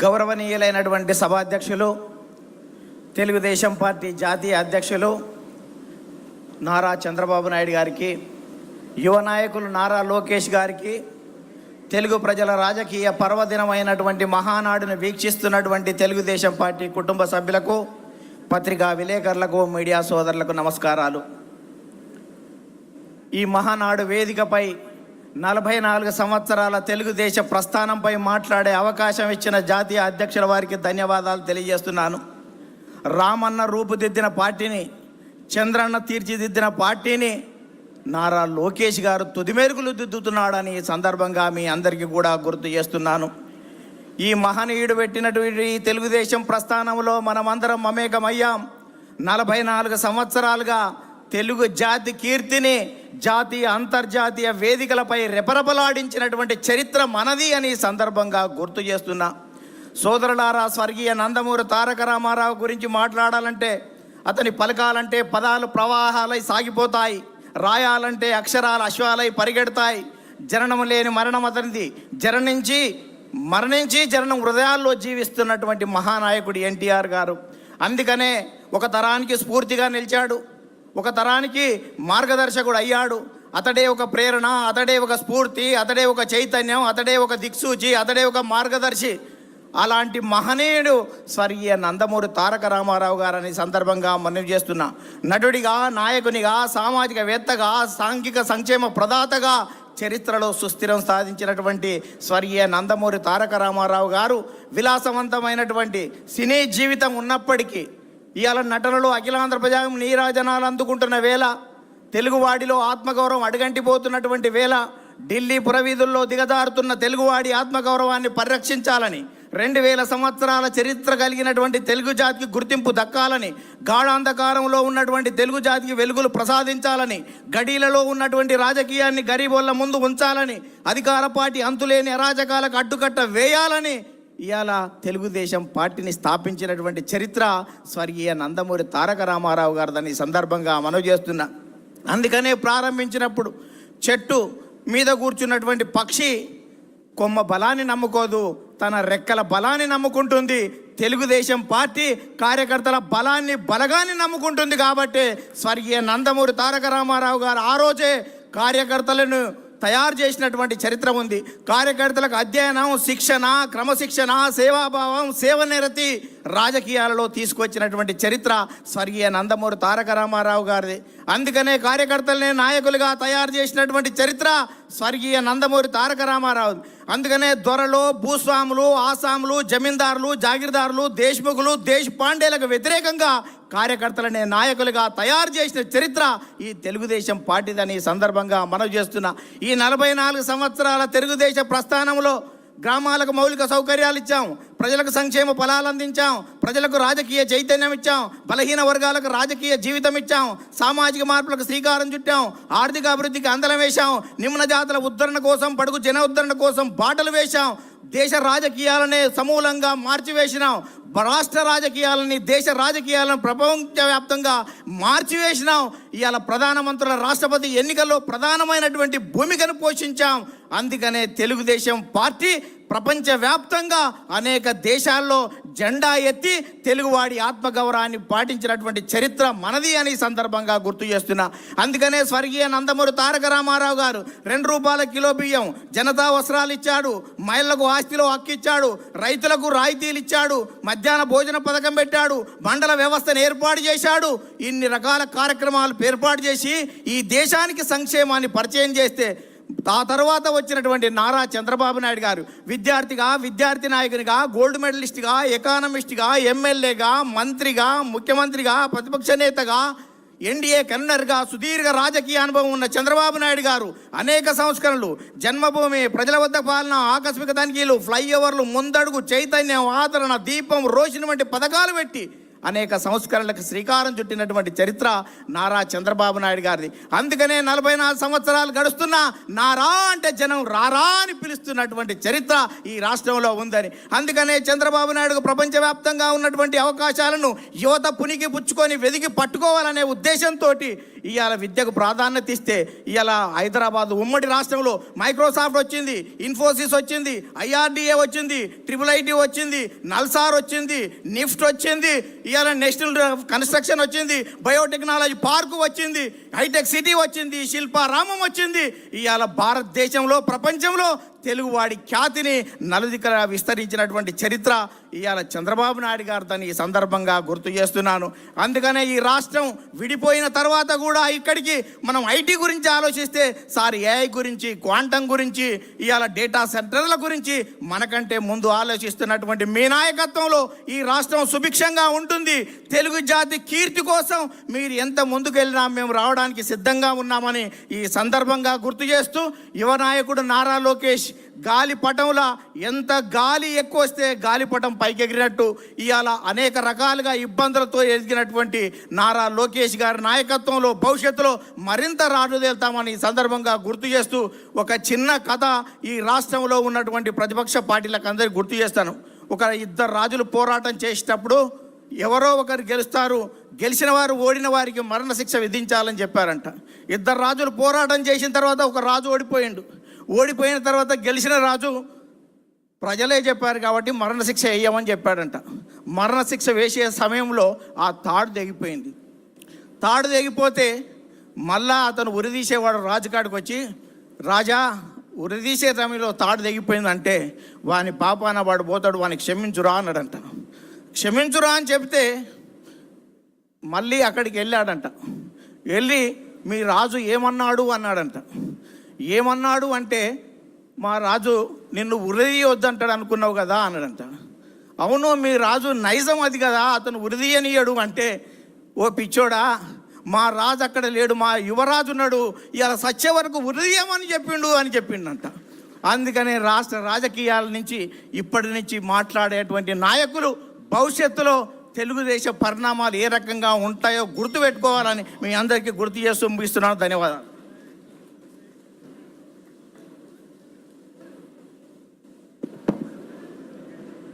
గౌరవనీయులైనటువంటి సభాధ్యక్షులు, తెలుగుదేశం పార్టీ జాతీయ అధ్యక్షులు నారా చంద్రబాబు నాయుడు గారికి, యువ నాయకులు నారా లోకేష్ గారికి, తెలుగు ప్రజల రాజకీయ పర్వదినమైనటువంటి మహానాడును వీక్షిస్తున్నటువంటి తెలుగుదేశం పార్టీ కుటుంబ సభ్యులకు, పత్రికా విలేకరులకు, మీడియా సోదరులకు నమస్కారాలు. ఈ మహానాడు వేదికపై 44 సంవత్సరాల తెలుగుదేశ ప్రస్థానంపై మాట్లాడే అవకాశం ఇచ్చిన జాతీయ అధ్యక్షుల వారికి ధన్యవాదాలు తెలియజేస్తున్నాను. రామన్న రూపుదిద్దిన పార్టీని, చంద్రన్న తీర్చిదిద్దిన పార్టీని నారా లోకేష్ గారు తుదిమేరుగులు దిద్దుతున్నాడని ఈ సందర్భంగా మీ అందరికీ కూడా గుర్తు చేస్తున్నాను. ఈ మహనీయుడు పెట్టినటువంటి తెలుగుదేశం ప్రస్థానంలో మనమందరం మమేకమయ్యాం. 44 సంవత్సరాలుగా తెలుగు జాతి కీర్తిని జాతీయ అంతర్జాతీయ వేదికలపై రెపరెపలాడించినటువంటి చరిత్ర మనది అని సందర్భంగా గుర్తు చేస్తున్నా. సోదరులారా, స్వర్గీయ నందమూరి తారక రామారావు గురించి మాట్లాడాలంటే, అతని పలకాలంటే పదాలు ప్రవాహాలై సాగిపోతాయి, రాయాలంటే అక్షరాలు అశ్వాలై పరిగెడతాయి. జననం లేని మరణం అతనిది, మరణించి జననం హృదయాల్లో జీవిస్తున్నటువంటి మహానాయకుడు ఎన్టీఆర్ గారు. అందుకనే ఒక తరానికి స్ఫూర్తిగా నిలిచాడు, ఒక తరానికి మార్గదర్శకుడు అయ్యాడు. అతడే ఒక ప్రేరణ, అతడే ఒక స్ఫూర్తి, అతడే ఒక చైతన్యం, అతడే ఒక దిక్సూచి, అతడే ఒక మార్గదర్శి. అలాంటి మహనీయుడు స్వర్గీయ నందమూరి తారక రామారావు గారని సందర్భంగా మనవి చేస్తున్నా. నటుడిగా, నాయకునిగా, సామాజికవేత్తగా, సాంఘిక సంక్షేమ ప్రదాతగా చరిత్రలో సుస్థిరం సాధించినటువంటి స్వర్గీయ నందమూరి తారక రామారావు గారు విలాసవంతమైనటువంటి సినీ జీవితం ఉన్నప్పటికీ ఇవాళ నటనలో అఖిలాంధ్ర ప్రజాగం నీరాజనాలు అందుకుంటున్న వేళ, తెలుగువాడిలో ఆత్మగౌరవం అడుగంటిపోతున్నటువంటి వేళ, ఢిల్లీ పురవీధుల్లో దిగజారుతున్న తెలుగువాడి ఆత్మగౌరవాన్ని పరిరక్షించాలని, 2000 సంవత్సరాల చరిత్ర కలిగినటువంటి తెలుగు జాతికి గుర్తింపు దక్కాలని, గాఢాంధకారంలో ఉన్నటువంటి తెలుగు జాతికి వెలుగులు ప్రసాదించాలని, గడీలలో ఉన్నటువంటి రాజకీయాన్ని గరీబోళ్ళ ముందు ఉంచాలని, అధికార పార్టీ అంతులేని అరాజకాలకు అడ్డుకట్ట వేయాలని ఇవాళ తెలుగుదేశం పార్టీని స్థాపించినటువంటి చరిత్ర స్వర్గీయ నందమూరి తారక రామారావు గారిదని సందర్భంగా మనవి చేస్తున్నా. అందుకనే ప్రారంభించినప్పుడు చెట్టు మీద కూర్చున్నటువంటి పక్షి కొమ్మ బలాన్ని నమ్ముకోదు, తన రెక్కల బలాన్ని నమ్ముకుంటుంది. తెలుగుదేశం పార్టీ కార్యకర్తల బలగాన్ని నమ్ముకుంటుంది. కాబట్టి స్వర్గీయ నందమూరి తారక రామారావు గారు ఆ రోజే కార్యకర్తలను తయారు చేసినటువంటి చరిత్ర ఉంది. కార్యకర్తలకు అధ్యయనం, శిక్షణ, క్రమశిక్షణ, సేవాభావం, సేవనిరతి రాజకీయాలలో తీసుకొచ్చినటువంటి చరిత్ర స్వర్గీయ నందమూరి తారక రామారావు గారిది. అందుకనే కార్యకర్తలనే నాయకులుగా తయారు చేసినటువంటి చరిత్ర స్వర్గీయ నందమూరి తారక రామారావు. అందుకనే దొరలు, భూస్వాములు, ఆసాములు, జమీందారులు, జాగీర్దారులు, దేశ్ముఖులు, దేశపాండేలకు వ్యతిరేకంగా కార్యకర్తలనే నాయకులుగా తయారు చేసిన చరిత్ర ఈ తెలుగుదేశం పార్టీదని సందర్భంగా మనవి చేస్తున్నా. ఈ 44 సంవత్సరాల తెలుగుదేశ ప్రస్థానంలో గ్రామాలకు మౌలిక సౌకర్యాలు ఇచ్చాం, ప్రజలకు సంక్షేమ ఫలాలు అందించాం, ప్రజలకు రాజకీయ చైతన్యం ఇచ్చాం, బలహీన వర్గాలకు రాజకీయ జీవితం ఇచ్చాం, సామాజిక మార్పులకు శ్రీకారం చుట్టాం, ఆర్థిక అభివృద్ధికి అందలం వేశాం, నిమ్న జాతుల ఉద్ధరణ కోసం, బడుగు జన ఉద్ధరణ కోసం బాటలు వేశాం, దేశ రాజకీయాలనే సమూలంగా మార్చివేసినాం, రాష్ట్ర రాజకీయాలని, దేశ రాజకీయాలను ప్రపంచవ్యాప్తంగా మార్చివేసినాం. ఇవాళ ప్రధానమంత్రుల, రాష్ట్రపతి ఎన్నికల్లో ప్రధానమైనటువంటి భూమికను పోషించాం. అందుకనే తెలుగుదేశం పార్టీ ప్రపంచవ్యాప్తంగా అనేక దేశాల్లో జెండా ఎత్తి తెలుగువాడి ఆత్మగౌరవాన్ని పాటించినటువంటి చరిత్ర మనది అని సందర్భంగా గుర్తు చేస్తున్నా. అందుకనే స్వర్గీయ నందమూరి తారక రామారావు గారు 2 రూపాయల కిలో బియ్యం, జనతా వస్త్రాలు ఇచ్చాడు, మహిళలకు ఆస్తిలో హక్కు ఇచ్చాడు, రైతులకు రాయితీలు ఇచ్చాడు, మధ్యాహ్న భోజన పథకం పెట్టాడు, మండల వ్యవస్థను ఏర్పాటు చేశాడు. ఇన్ని రకాల కార్యక్రమాలు ఏర్పాటు చేసి ఈ దేశానికి సంక్షేమాన్ని పరిచయం చేస్తే ఆ తర్వాత వచ్చినటువంటి నారా చంద్రబాబు నాయుడు గారు విద్యార్థిగా, విద్యార్థి నాయకునిగా, గోల్డ్ మెడలిస్ట్గా, ఎకానమిస్ట్గా, ఎమ్మెల్యేగా, మంత్రిగా, ముఖ్యమంత్రిగా, ప్రతిపక్ష నేతగా, ఎన్డీఏ కన్వీనర్గా సుదీర్ఘ రాజకీయ అనుభవం ఉన్న చంద్రబాబు నాయుడు గారు అనేక సంస్కరణలు, జన్మభూమి, ప్రజల వద్ద పాలన, ఆకస్మిక తనిఖీలు, ఫ్లైఓవర్లు, ముందడుగు, చైతన్యం, ఆదరణ, దీపం, రోషిని వంటి పథకాలు పెట్టి అనేక సంస్కరణలకు శ్రీకారం చుట్టినటువంటి చరిత్ర నారా చంద్రబాబు నాయుడు గారిది. అందుకనే 44 సంవత్సరాలు గడుస్తున్నా నారా అంటే జనం రారా అని పిలుస్తున్నటువంటి చరిత్ర ఈ రాష్ట్రంలో ఉందని. అందుకనే చంద్రబాబు నాయుడుకు ప్రపంచవ్యాప్తంగా ఉన్నటువంటి అవకాశాలను యువత పునికి పుచ్చుకొని వెదికి పట్టుకోవాలనే ఉద్దేశంతో ఇవాళ విద్యకు ప్రాధాన్యత ఇస్తే ఇవాళ హైదరాబాద్ ఉమ్మడి రాష్ట్రంలో మైక్రోసాఫ్ట్ వచ్చింది, ఇన్ఫోసిస్ వచ్చింది, IRDA వచ్చింది, IIIT వచ్చింది, నల్సార్ వచ్చింది, నిఫ్ట్ వచ్చింది, ఇవాళ నేషనల్ కన్స్ట్రక్షన్ వచ్చింది, బయోటెక్నాలజీ పార్కు వచ్చింది, హైటెక్ సిటీ వచ్చింది, శిల్పారామం వచ్చింది. ఇవాళ భారతదేశంలో ప్రపంచంలో తెలుగువాడి ఖ్యాతిని నలుదికల విస్తరించినటువంటి చరిత్ర ఇవాళ చంద్రబాబు నాయుడు గారు దాన్ని ఈ సందర్భంగా గుర్తు చేస్తున్నాను. అందుకనే ఈ రాష్ట్రం విడిపోయిన తర్వాత కూడా ఇక్కడికి మనం ఐటీ గురించి ఆలోచిస్తే సార్ AI గురించి, క్వాంటం గురించి, ఇవాళ డేటా సెంటర్ల గురించి మనకంటే ముందు ఆలోచిస్తున్నటువంటి మీ నాయకత్వంలో ఈ రాష్ట్రం సుభిక్షంగా ఉంటుంది. తెలుగు జాతి కీర్తి కోసం మీరు ఎంత ముందుకు వెళ్ళినా మేము రావడానికి సిద్ధంగా ఉన్నామని ఈ సందర్భంగా గుర్తు చేస్తూ యువ నాయకుడు నారా లోకేష్ గాలిపటంలా ఎంత గాలి ఎక్కువ వస్తే గాలిపటం పైకి ఎగిరినట్టు ఇవాళ అనేక రకాలుగా ఇబ్బందులతో ఎదిగినటువంటి నారా లోకేష్ గారి నాయకత్వంలో భవిష్యత్తులో మరింత రాజుదేల్తామని ఈ సందర్భంగా గుర్తు చేస్తూ ఒక చిన్న కథ ఈ రాష్ట్రంలో ఉన్నటువంటి ప్రతిపక్ష పార్టీలకు అందరికీ గుర్తు చేస్తాను. ఒక 2 రాజులు పోరాటం చేసేటప్పుడు ఎవరో ఒకరు గెలుస్తారు, గెలిచిన వారు ఓడిన వారికి మరణశిక్ష విధించాలని చెప్పారంట. 2 రాజులు పోరాటం చేసిన తర్వాత ఒక రాజు ఓడిపోయిన తర్వాత గెలిచిన రాజు ప్రజలే చెప్పారు కాబట్టి మరణశిక్ష వేయమని చెప్పాడంట. మరణశిక్ష వేసే సమయంలో ఆ తాడు తెగిపోయింది. తాడు తెగిపోతే మళ్ళా అతను ఉరిదీసేవాడు రాజుకాడికి వచ్చి, రాజా ఉరిదీసే సమయంలో తాడు తెగిపోయిందంటే వాని పాపాన వాడు పోతాడు, వానికి క్షమించురా అన్నాడంట. క్షమించురా అని చెప్తే మళ్ళీ అక్కడికి వెళ్ళాడంట. వెళ్ళి మీ రాజు ఏమన్నాడు అన్నాడంట. ఏమన్నాడు అంటే మా రాజు నిన్ను ఉరిదీయొద్దంటాడు అనుకున్నావు కదా అన్నాడంట. అవును, మీ రాజు నైజం అది కదా, అతను ఉరిదీయనీయడు అంటే, ఓ పిచ్చోడా మా రాజు అక్కడ లేడు, మా యువరాజు ఉన్నాడు, ఇలా సచ్చే వరకు ఉరిదీయమని చెప్పిండంట. అందుకనే రాష్ట్ర రాజకీయాల నుంచి ఇప్పటి నుంచి మాట్లాడేటువంటి నాయకులు భవిష్యత్తులో తెలుగుదేశం పరిణామాలు ఏ రకంగా ఉంటాయో గుర్తుపెట్టుకోవాలని మీ అందరికీ గుర్తు చేస్తూ ముగిస్తున్నాను. ధన్యవాదాలు.